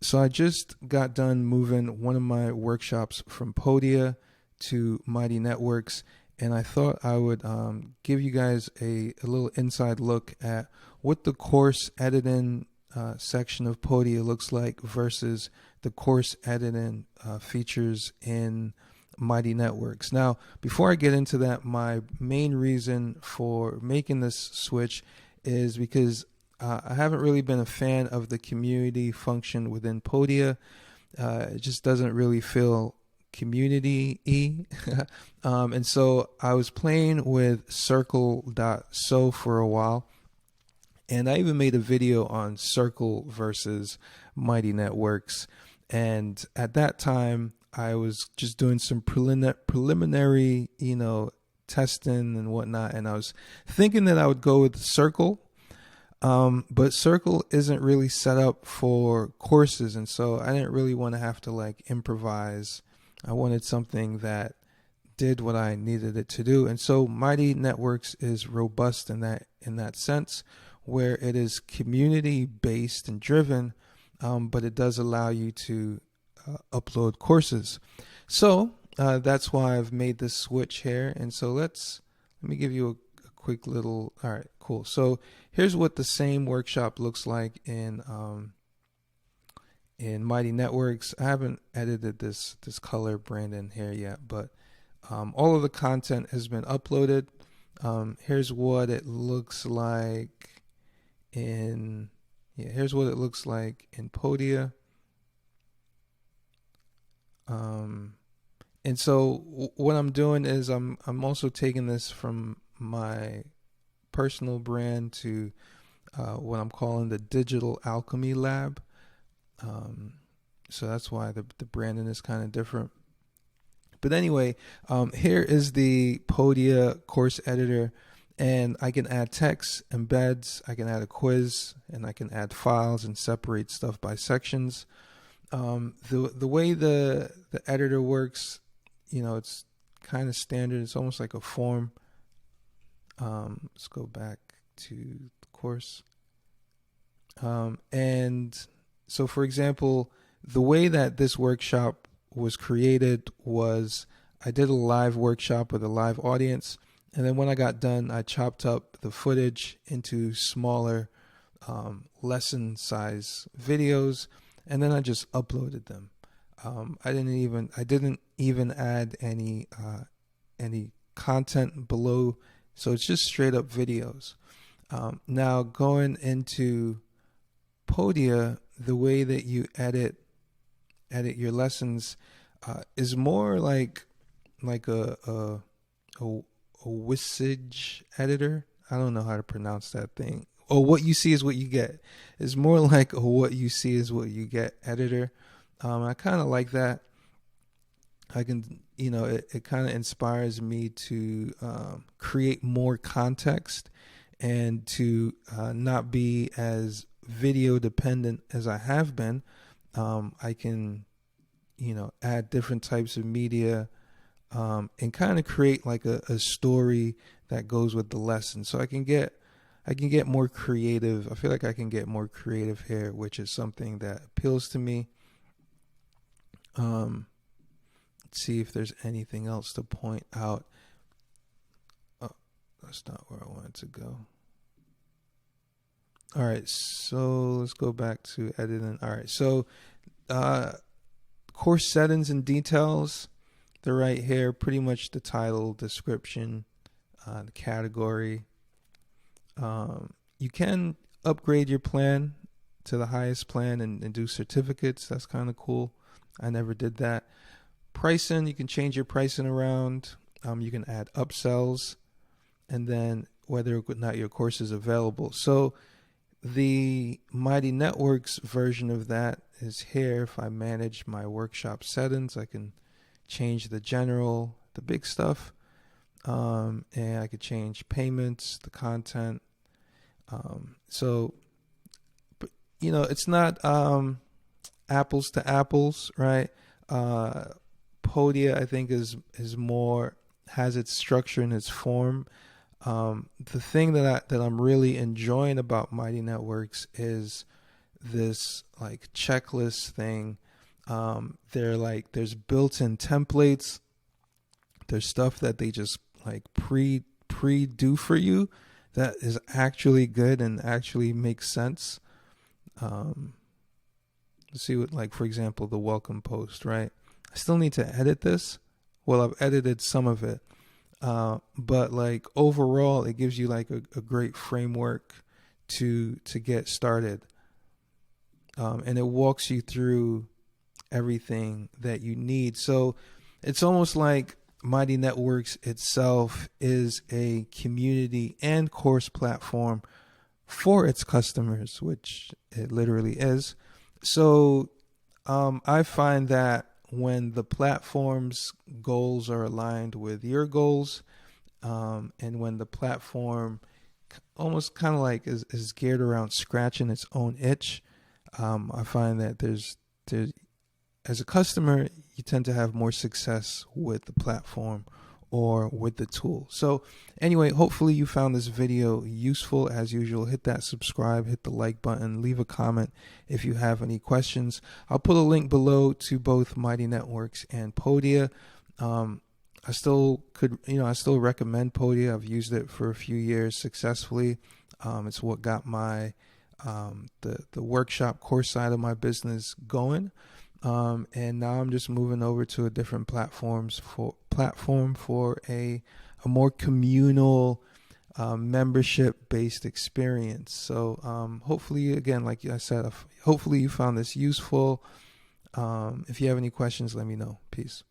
So I just got done moving one of my workshops from Podia to Mighty Networks, and I thought I would give you guys a little inside look at what the course editing section of Podia looks like versus the course editing features in Mighty Networks. Now, before I get into that, my main reason for making this switch is because I haven't really been a fan of the community function within Podia. It just doesn't really feel community-y. And so I was playing with circle.so for a while. And I even made a video on Circle versus Mighty Networks. And at that time, I was just doing some preliminary, testing and whatnot. And I was thinking that I would go with Circle, but Circle isn't really set up for courses, and so I didn't really want to have to like improvise. I wanted something that did what I needed it to do, and so Mighty Networks is robust in that sense, where it is community based and driven, but it does allow you to upload courses. So that's why I've made this switch here, and so let me give you a quick little. All right, cool. So here's what the same workshop looks like in Mighty Networks. I haven't edited this color brand in here yet, but all of the content has been uploaded. Here's what it looks like here's what it looks like in Podia. And so what I'm doing is I'm also taking this from my personal brand to what I'm calling the Digital Alchemy Lab. So that's why the branding is kind of different. But anyway, here is the Podia course editor, and I can add text, embeds, I can add a quiz, and I can add files and separate stuff by sections. The way the editor works, it's kind of standard. It's almost like a form. Let's go back to the course. And so, for example, the way that this workshop was created was I did a live workshop with a live audience. And then when I got done, I chopped up the footage into smaller lesson size videos, and then I just uploaded them. I didn't even add any content below, so it's just straight up videos. Now going into Podia, the way that you edit your lessons is more like a Visage editor. I don't know how to pronounce that thing. Oh, what you see is what you get. It's more like a what you see is what you get editor. I kind of like that. I can, it kind of inspires me to create more context and to not be as video dependent as I have been. I can, add different types of media and kind of create like a story that goes with the lesson. So I can get more creative. I feel like I can get more creative here, which is something that appeals to me. Let's see if there's anything else to point out. Oh, that's not where I wanted to go. All right, so let's go back to editing. All right, so course settings and details, they're right here. Pretty much the title, description, the category. You can upgrade your plan to the highest plan and do certificates. That's kind of cool. I never did that. Pricing, you can change your pricing around. You can add upsells, and then whether or not your course is available. So the Mighty Networks version of that is here. If I manage my workshop settings, I can change the general, the big stuff, and I could change payments, the content. So, but it's not apples to apples, right? Podia, I think, is more, has its structure and its form. The thing that I'm really enjoying about Mighty Networks is this like checklist thing. There's built-in templates. There's stuff that they just like pre do for you that is actually good and actually makes sense. Let's see what, like, for example, the welcome post, right? I still need to edit this. Well, I've edited some of it. But like overall, it gives you like a great framework to get started. And it walks you through everything that you need. So it's almost like Mighty Networks itself is a community and course platform for its customers, which it literally is. So I find that when the platform's goals are aligned with your goals, and when the platform almost kind of like is geared around scratching its own itch, I find that there's as a customer, you tend to have more success with the platform or with the tool. So anyway, hopefully you found this video useful. As usual, hit that subscribe, hit the like button, leave a comment if you have any questions. I'll put a link below to both Mighty Networks and Podia. I still recommend Podia. I've used it for a few years successfully. It's what got my the workshop course side of my business going. And now I'm just moving over to a different platform for a more communal, membership based experience. So hopefully, again, like I said, hopefully you found this useful. If you have any questions, let me know. Peace.